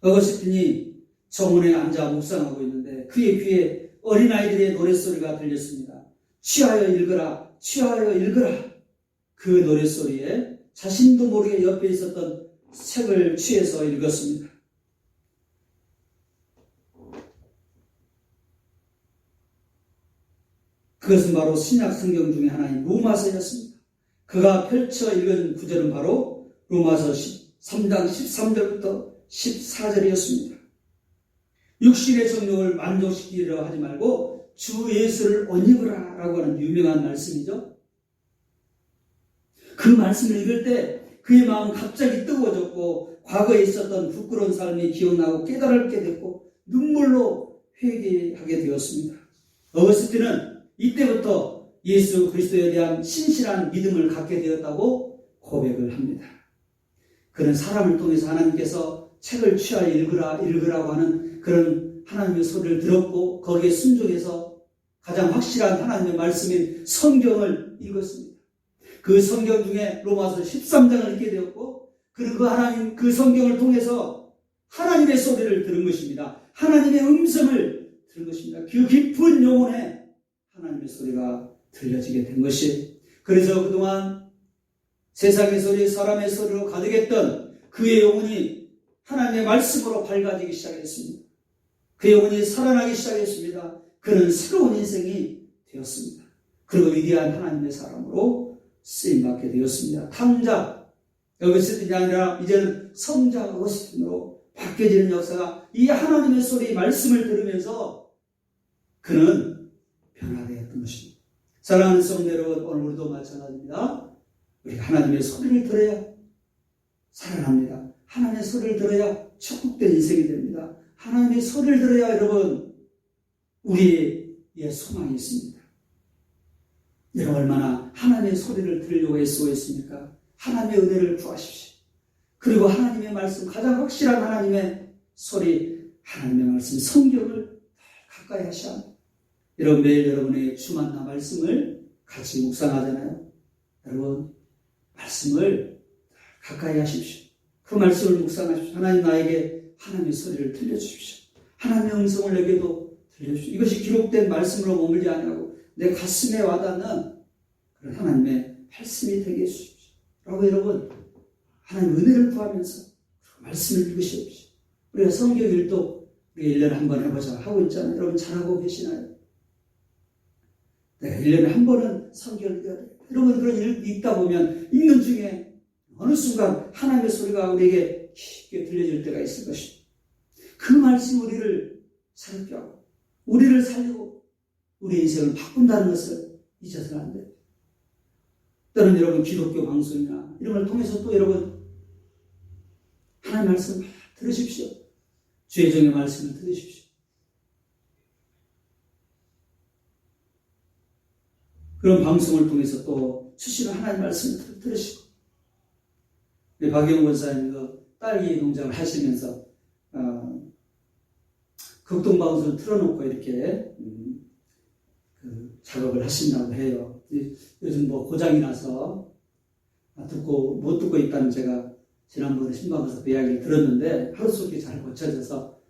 어거스틴이 정원에 앉아 묵상하고 있는데 그의 귀에 어린아이들의 노랫소리가 들렸습니다. 취하여 읽으라, 취하여 읽으라. 그 노랫소리에 자신도 모르게 옆에 있었던 책을 취해서 읽었습니다. 그것은 바로 신약 성경 중에 하나인 로마서였습니다. 그가 펼쳐 읽은 구절은 바로 로마서 3장 13절부터 14절이었습니다. 육신의 정욕을 만족시키려 하지 말고 주 예수를 옷 입으라 라고 하는 유명한 말씀이죠. 그 말씀을 읽을 때 그의 마음은 갑자기 뜨거워졌고 과거에 있었던 부끄러운 삶이 기억나고 깨달게 됐고 눈물로 회개하게 되었습니다. 어거스틴은 이때부터 예수 그리스도에 대한 신실한 믿음을 갖게 되었다고 고백을 합니다. 그는 사람을 통해서 하나님께서 책을 취하여 읽으라고 하는 그런 하나님의 소리를 들었고 거기에 순종해서 가장 확실한 하나님의 말씀인 성경을 읽었습니다. 그 성경 중에 로마서 13장을 읽게 되었고 그리고 그 성경을 통해서 하나님의 소리를 들은 것입니다. 하나님의 음성을 들은 것입니다. 그 깊은 영혼에 하나님의 소리가 들려지게 된 것이 그래서 그동안 세상의 소리, 사람의 소리로 가득했던 그의 영혼이 하나님의 말씀으로 밝아지기 시작했습니다. 그 영혼이 살아나기 시작했습니다. 그는 새로운 인생이 되었습니다. 그리고 위대한 하나님의 사람으로 쓰임받게 되었습니다. 탕자, 어거스틴이 아니라 이제는 성자 어거스틴으로 바뀌어지는 역사가 이 하나님의 소리, 말씀을 들으면서 그는 변화되었던 것입니다. 사랑하는 성도 여러분, 오늘 우리도 마찬가지입니다. 우리가 하나님의 소리를 들어야 살아납니다. 하나님의 소리를 들어야 축복된 인생이 됩니다. 하나님의 소리를 들어야 여러분 우리의 소망이 있습니다. 여러분 얼마나 하나님의 소리를 들으려고 애쓰고있습니까? 하나님의 은혜를 구하십시오. 그리고 하나님의 말씀, 가장 확실한 하나님의 소리, 하나님의 말씀, 성경을 가까이 하셔야 합니다. 여러분 매일 여러분의 주만나 말씀을 같이 묵상하잖아요. 여러분 말씀을 가까이 하십시오. 그 말씀을 묵상하십시오. 하나님 나에게 하나님의 소리를 들려주십시오. 하나님의 음성을 내게도 들려주십시오. 이것이 기록된 말씀으로 머물지 아니하고 내 가슴에 와닿는 그런 하나님의 말씀이 되게 해주십시오. 라고 여러분 하나님 은혜를 구하면서 그 말씀을 읽으십시오. 우리가 성경 일독 우리 1년에 한 번 해보자 하고 있잖아요. 여러분 잘하고 계시나요? 네, 1년에 한 번은 성경을 읽어야 돼요. 여러분 그런 일 읽다 보면 읽는 중에 어느 순간 하나님의 소리가 우리에게 깊게 들려질 때가 있을 것입니다. 그 말씀이 우리를 새롭게 하고 우리를 살리고 우리 인생을 바꾼다는 것을 잊어서는 안 돼요. 또는 여러분 기독교 방송이나 이런 걸 통해서 또 여러분 하나님의 말씀 들으십시오. 주의 종의 말씀을 들으십시오. 그런 방송을 통해서 또 수시로 하나님의 말씀을 들으시고 박영 권사님도 딸기 농장을 하시면서 극동방송을 틀어놓고 이렇게 그 작업을 하신다고 해요. 요즘 뭐 고장이 나서 못 듣고 있다는 제가 지난번에 신방에서 그 이야기를 들었는데 하루속히 잘 고쳐져서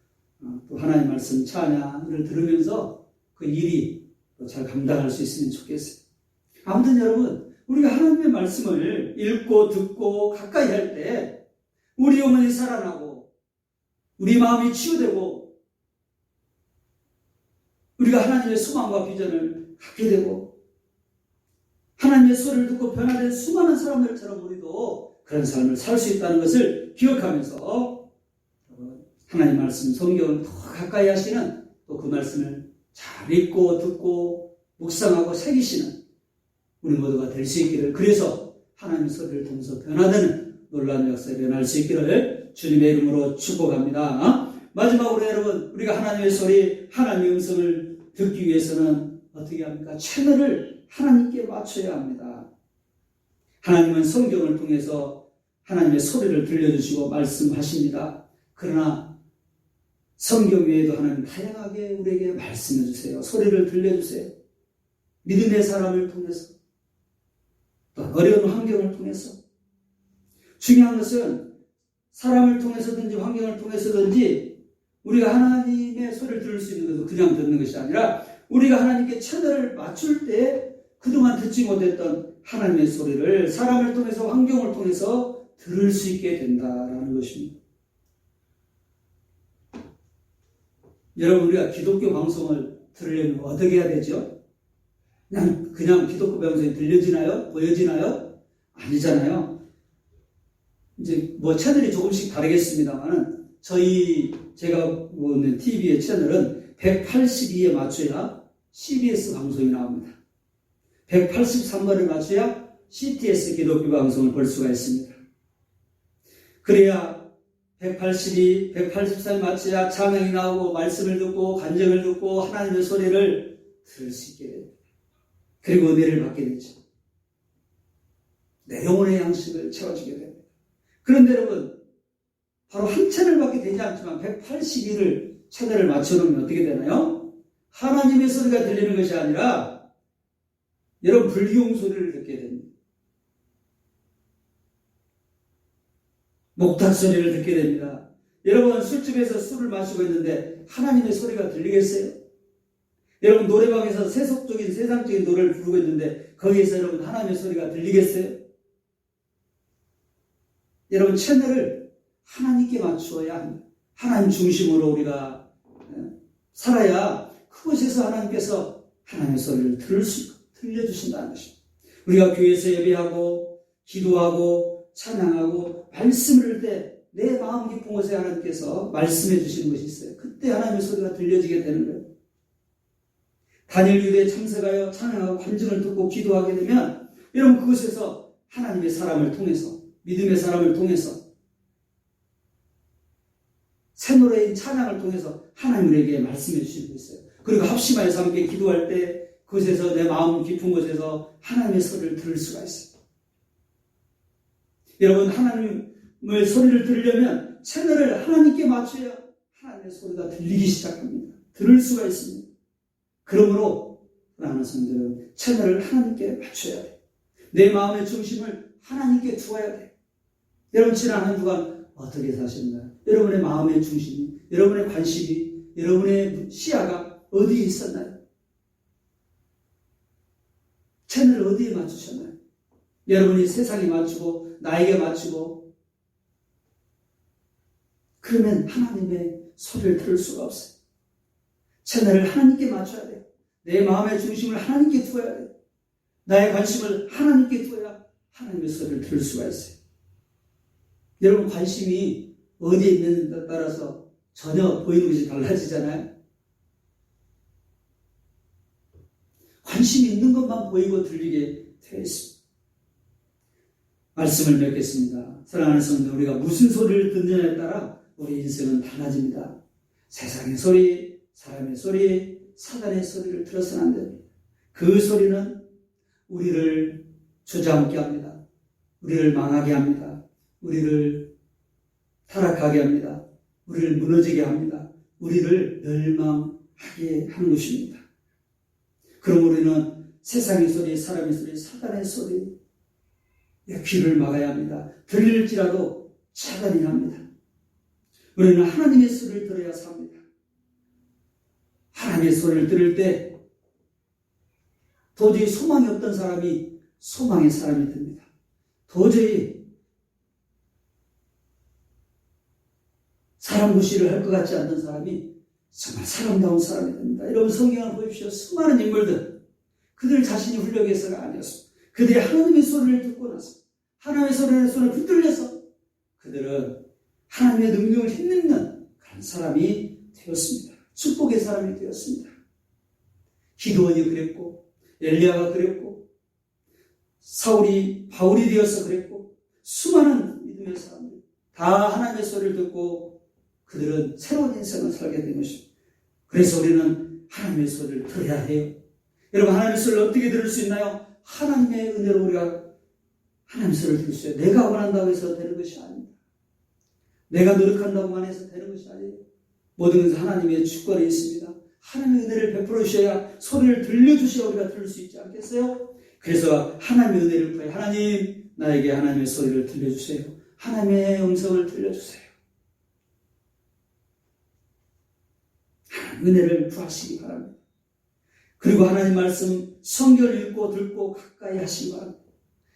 또 하나님 말씀 찬양을 들으면서 그 일이 잘 감당할 수 있으면 좋겠어요. 아무튼 여러분 우리가 하나님의 말씀을 읽고 듣고 가까이 할 때 우리 영혼이 살아나고 우리 마음이 치유되고 우리가 하나님의 소망과 비전을 갖게 되고 하나님의 소리를 듣고 변화된 수많은 사람들처럼 우리도 그런 삶을 살 수 있다는 것을 기억하면서 하나님 말씀 성경을 더 가까이 하시는 또 그 말씀을 잘 읽고 듣고 묵상하고 새기시는 우리 모두가 될 수 있기를 그래서 하나님의 소리를 통해서 변화되는 놀라운 역사에 변할 수 있기를 주님의 이름으로 축복합니다. 마지막으로 여러분 우리가 하나님의 소리 하나님의 음성을 듣기 위해서는 어떻게 합니까? 채널을 하나님께 맞춰야 합니다. 하나님은 성경을 통해서 하나님의 소리를 들려주시고 말씀하십니다. 그러나 성경 외에도 하나님 다양하게 우리에게 말씀해 주세요. 소리를 들려주세요. 믿음의 사람을 통해서 또 어려운 환경을 통해서 중요한 것은 사람을 통해서든지 환경을 통해서든지 우리가 하나님의 소리를 들을 수 있는 것은 그냥 듣는 것이 아니라 우리가 하나님께 채널을 맞출 때 그동안 듣지 못했던 하나님의 소리를 사람을 통해서 환경을 통해서 들을 수 있게 된다라는 것입니다. 여러분 우리가 기독교 방송을 들으려면 어떻게 해야 되죠? 그냥 기독교 방송이 들려지나요? 보여지나요? 아니잖아요. 이제 뭐 채널이 조금씩 다르겠습니다만은 제가 보는 TV의 채널은 182에 맞춰야 CBS 방송이 나옵니다. 183번을 맞춰야 CTS 기독교 방송을 볼 수가 있습니다. 그래야 182, 183에 맞춰야 찬양이 나오고 말씀을 듣고 간증을 듣고 하나님의 소리를 들을 수 있게 됩니다. 그리고 은혜를 받게 되죠. 내 영혼의 양식을 채워주게 됩니다. 그런데 여러분 바로 한 채널밖에 되지 않지만 182를 채널을 맞춰놓으면 어떻게 되나요? 하나님의 소리가 들리는 것이 아니라 여러분 불경 소리를 듣게 됩니다. 목탁 소리를 듣게 됩니다. 여러분 술집에서 술을 마시고 있는데 하나님의 소리가 들리겠어요? 여러분 노래방에서 세속적인 세상적인 노래를 부르고 있는데 거기에서 여러분 하나님의 소리가 들리겠어요? 여러분 채널을 하나님께 맞추어야 합니다. 하나님 중심으로 우리가 살아야 그곳에서 하나님께서 하나님의 소리를 들려주신다는 것입니다. 우리가 교회에서 예배하고 기도하고 찬양하고 말씀을 할 때 내 마음 깊은 곳에 하나님께서 말씀해 주시는 것이 있어요. 그때 하나님의 소리가 들려지게 되는 거예요. 다니엘 유대에 참석하여 찬양하고 간증을 듣고 기도하게 되면 여러분 그곳에서 하나님의 사람을 통해서 믿음의 사람을 통해서 새 노래인 찬양을 통해서 하나님 우리에게 말씀해 주시는 것이 있어요. 그리고 합심하여서 함께 기도할 때 그곳에서 내 마음 깊은 곳에서 하나님의 소리를 들을 수가 있어요. 여러분 하나님의 소리를 들으려면 채널을 하나님께 맞춰야 하나님의 소리가 들리기 시작합니다. 들을 수가 있습니다. 그러므로 사랑하는 성도들은 채널을 하나님께 맞춰야 돼요. 내 마음의 중심을 하나님께 두어야 돼요. 여러분 지난 한 주간 어떻게 사셨나요? 여러분의 마음의 중심이, 여러분의 관심이, 여러분의 시야가 어디에 있었나요? 채널을 어디에 맞추셨나요? 여러분이 세상에 맞추고 나에게 맞추고 그러면 하나님의 소리를 들을 수가 없어요. 채널을 하나님께 맞춰야 돼요. 내 마음의 중심을 하나님께 두어야 돼요. 나의 관심을 하나님께 두어야 하나님의 소리를 들을 수가 있어요. 여러분 관심이 어디에 있는지에 따라서 전혀 보이는 것이 달라지잖아요. 관심이 있는 것만 보이고 들리게 되어 있습니다. 말씀을 맺겠습니다. 사랑하는 성도, 우리가 무슨 소리를 듣느냐에 따라 우리 인생은 달라집니다. 세상의 소리, 사람의 소리, 사단의 소리를 들어서는 안 됩니다. 그 소리는 우리를 주저앉게 합니다. 우리를 망하게 합니다. 우리를 타락하게 합니다. 우리를 무너지게 합니다. 우리를 멸망하게 하는 것입니다. 그럼 우리는 세상의 소리, 사람의 소리, 사단의 소리에 귀를 막아야 합니다. 들릴지라도 차단이 합니다. 우리는 하나님의 소리를 들어야 삽니다. 하나님의 소리를 들을 때 도저히 소망이 없던 사람이 소망의 사람이 됩니다. 도저히 사람 무시를 할 것 같지 않는 사람이 정말 사람다운 사람이 됩니다. 여러분 성경을 보십시오. 수많은 인물들, 그들 자신이 훌륭해서가 아니었습니다. 그들이 하나님의 소리를 듣고 나서 하나님의 소리를 붙들려서 그들은 하나님의 능력을 힘입는 그런 사람이 되었습니다. 축복의 사람이 되었습니다. 기드온이 그랬고 엘리야가 그랬고 바울이 되어서 그랬고 수많은 믿음의 사람들 다 하나님의 소리를 듣고 그들은 새로운 인생을 살게 된 것입니다. 그래서 우리는 하나님의 소리를 들어야 해요. 여러분 하나님의 소리를 어떻게 들을 수 있나요? 하나님의 은혜로 우리가 하나님의 소리를 들을 수 있어요. 내가 원한다고 해서 되는 것이 아닙니다. 내가 노력한다고만 해서 되는 것이 아니에요. 모든 것은 하나님의 주권에 있습니다. 하나님의 은혜를 베풀어 주셔야 소리를 들려주셔야 우리가 들을 수 있지 않겠어요? 그래서 하나님의 은혜를 구해요. 하나님, 나에게 하나님의 소리를 들려주세요. 하나님의 음성을 들려주세요. 은혜를 구하시기 바랍니다. 그리고 하나님 말씀 성경을 읽고 듣고 가까이 하시기 바랍니다.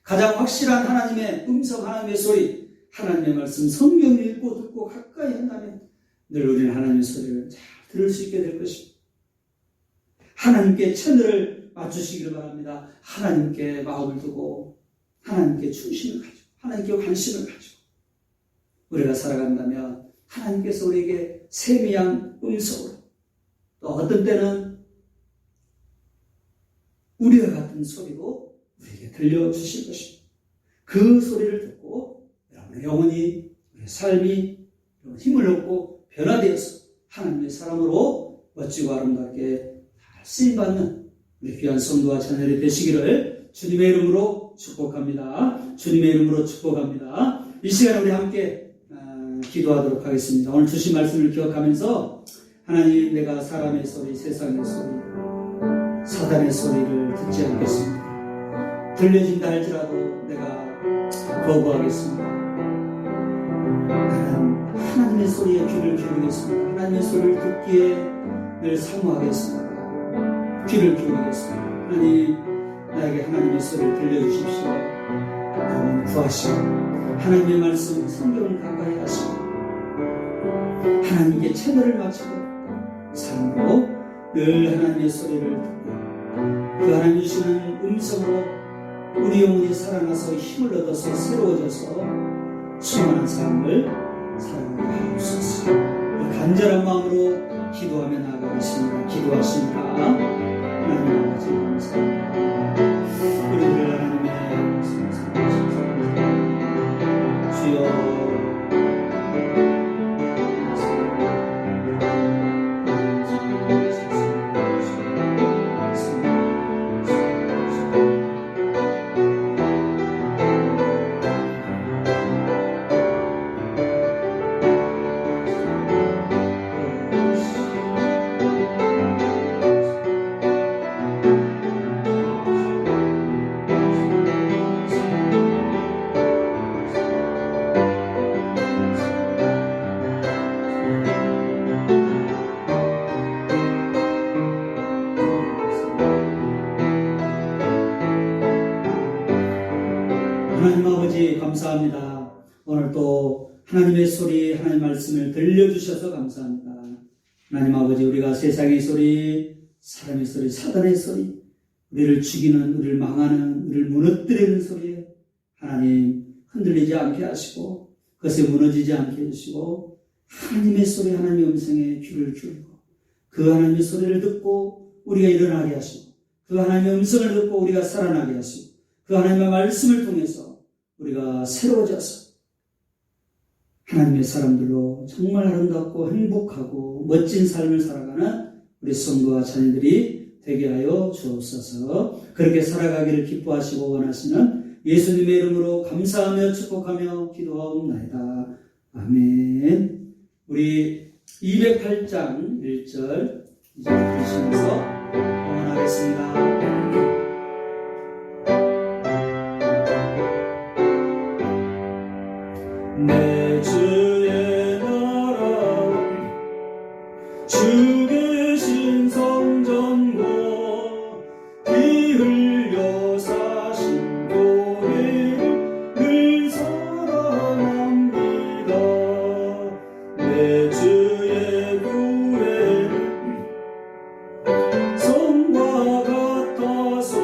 가장 확실한 하나님의 음성, 하나님의 소리, 하나님의 말씀 성경을 읽고 듣고 가까이 한다면 늘 우리는 하나님의 소리를 잘 들을 수 있게 될 것입니다. 하나님께 채널을 맞추시기를 바랍니다. 하나님께 마음을 두고 하나님께 중심을 가지고 하나님께 관심을 가지고 우리가 살아간다면 하나님께서 우리에게 세미한 음성으로 또 어떤 때는 우리와 같은 소리로 우리에게 들려주실 것입니다. 그 소리를 듣고 여러분의 영혼이, 우리의 삶이 힘을 얻고 변화되어서 하나님의 사람으로 멋지고 아름답게 쓰임받는 우리 귀한 성도와 자녀들이 되시기를 주님의 이름으로 축복합니다. 주님의 이름으로 축복합니다. 이 시간에 우리 함께 기도하도록 하겠습니다. 오늘 주신 말씀을 기억하면서 하나님, 내가 사람의 소리, 세상의 소리, 사단의 소리를 듣지 않겠습니다. 들려진다 할지라도 내가 거부하겠습니다. 나는 하나님의 소리에 귀를 기울이겠습니다. 하나님의 소리를 듣기에 늘 사모하겠습니다. 귀를 기울이겠습니다. 하나님, 나에게 하나님의 소리를 들려주십시오. 나는 구하시고 하나님의 말씀, 성경을 가까이 하시고 하나님께 채널을 맞추고 삶으로 늘 하나님의 소리를 듣고 그 하나님 주시는 음성으로 우리 영혼이 살아나서 힘을 얻어서 새로워져서 충만한 삶을 살아가게 하옵소서. 간절한 마음으로 기도하며 나아가겠습니다. 기도하십니다. 하나님 아버지 감사합니다. 우리를 하나님의 주여 하나님 아버지 감사합니다. 오늘 또 하나님의 소리, 하나님 말씀을 들려주셔서 감사합니다. 하나님 아버지, 우리가 세상의 소리, 사람의 소리, 사단의 소리, 우리를 죽이는, 우리를 망하는, 우리를 무너뜨리는 소리에 하나님 흔들리지 않게 하시고 그것에 무너지지 않게 해주시고 하나님의 소리, 하나님의 음성에 귀를 기울이고 그 하나님의 소리를 듣고 우리가 일어나게 하시고 그 하나님의 음성을 듣고 우리가 살아나게 하시고 그 하나님의 말씀을 통해서 우리가 새로워져서 하나님의 사람들로 정말 아름답고 행복하고 멋진 삶을 살아가는 우리 성도와 자녀들이 되게 하여 주옵소서. 그렇게 살아가기를 기뻐하시고 원하시는 예수님의 이름으로 감사하며 축복하며 기도하옵나이다. 아멘. 우리 208장 1절 이제 보시면서 응원하겠습니다. 내 주의 나라 주 계신 성전과 피 흘려 사신 교회를 늘 사랑합니다. 내 주의 교회 성과 같아서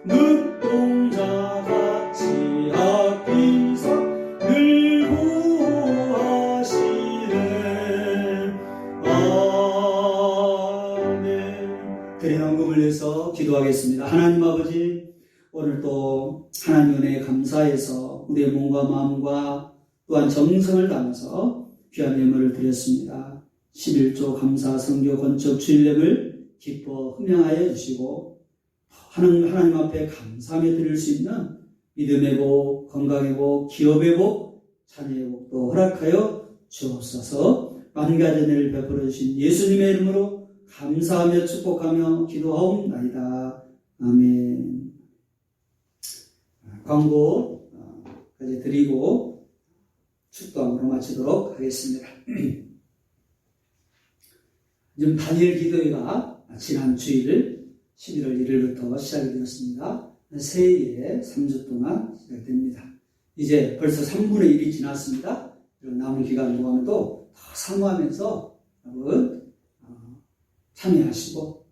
눈동자 같이 아끼사 늘 보호하시네. 아멘. 드린 헌금을 위해서 기도하겠습니다. 하나님 아버지, 오늘 또 하나님 은혜에 감사해서 우리의 몸과 마음과 또한 정성을 담아서 귀한 예물을 드렸습니다. 11조 감사 성교 건축 주일례를 기뻐 흠양하여 주시고 하나님 앞에 감사하며 드릴 수 있는 믿음의 복, 건강의 복, 기업의 복, 자녀의 복도 허락하여 주옵소서. 만가지 은혜를 베풀어 주신 예수님의 이름으로 감사하며 축복하며 기도하옵나이다. 아멘. 광고까지 드리고 축도함으로 마치도록 하겠습니다. 지금 다니엘 기도회가 지난 주일 11월 1일부터 시작이 되었습니다. 새해에 3주 동안 시작됩니다. 이제 벌써 3분의 1이 지났습니다. 남은 기간 동안도 더 사모하면서 여러분 참여하시고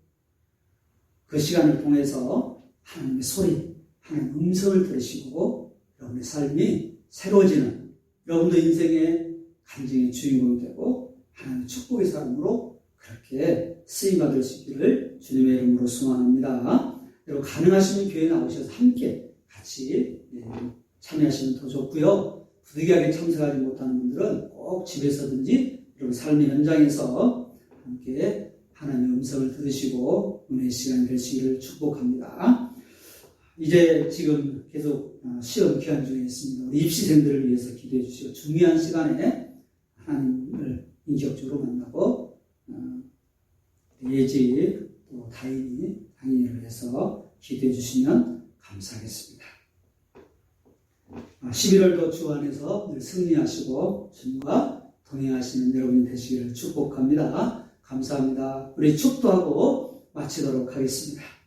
그 시간을 통해서 하나님의 소리, 하나님의 음성을 들으시고 여러분의 삶이 새로워지는, 여러분도 인생의 간증의 주인공이 되고 하나님의 축복의 사람으로 그렇게 쓰임받을 수 있기를 주님의 이름으로 소원합니다. 여러분 가능하시면 교회에 나오셔서 함께 같이 참여하시면 더 좋고요. 부득이하게 참석하지 못하는 분들은 꼭 집에서든지 여러분 삶의 현장에서 함께 하나님의 음성을 들으시고 은혜의 시간이 될 수 있기를 축복합니다. 이제 지금 계속 시험 기간 중에 있습니다. 우리 입시생들을 위해서 기도해 주시고 중요한 시간에 하나님을 인격적으로 만나고 예지 또 다인이를 위해서 기도해 주시면 감사하겠습니다. 11월도 주 안에서 늘 승리하시고 주님과 동행하시는 여러분이 되시기를 축복합니다. 감사합니다. 우리 축도하고 마치도록 하겠습니다.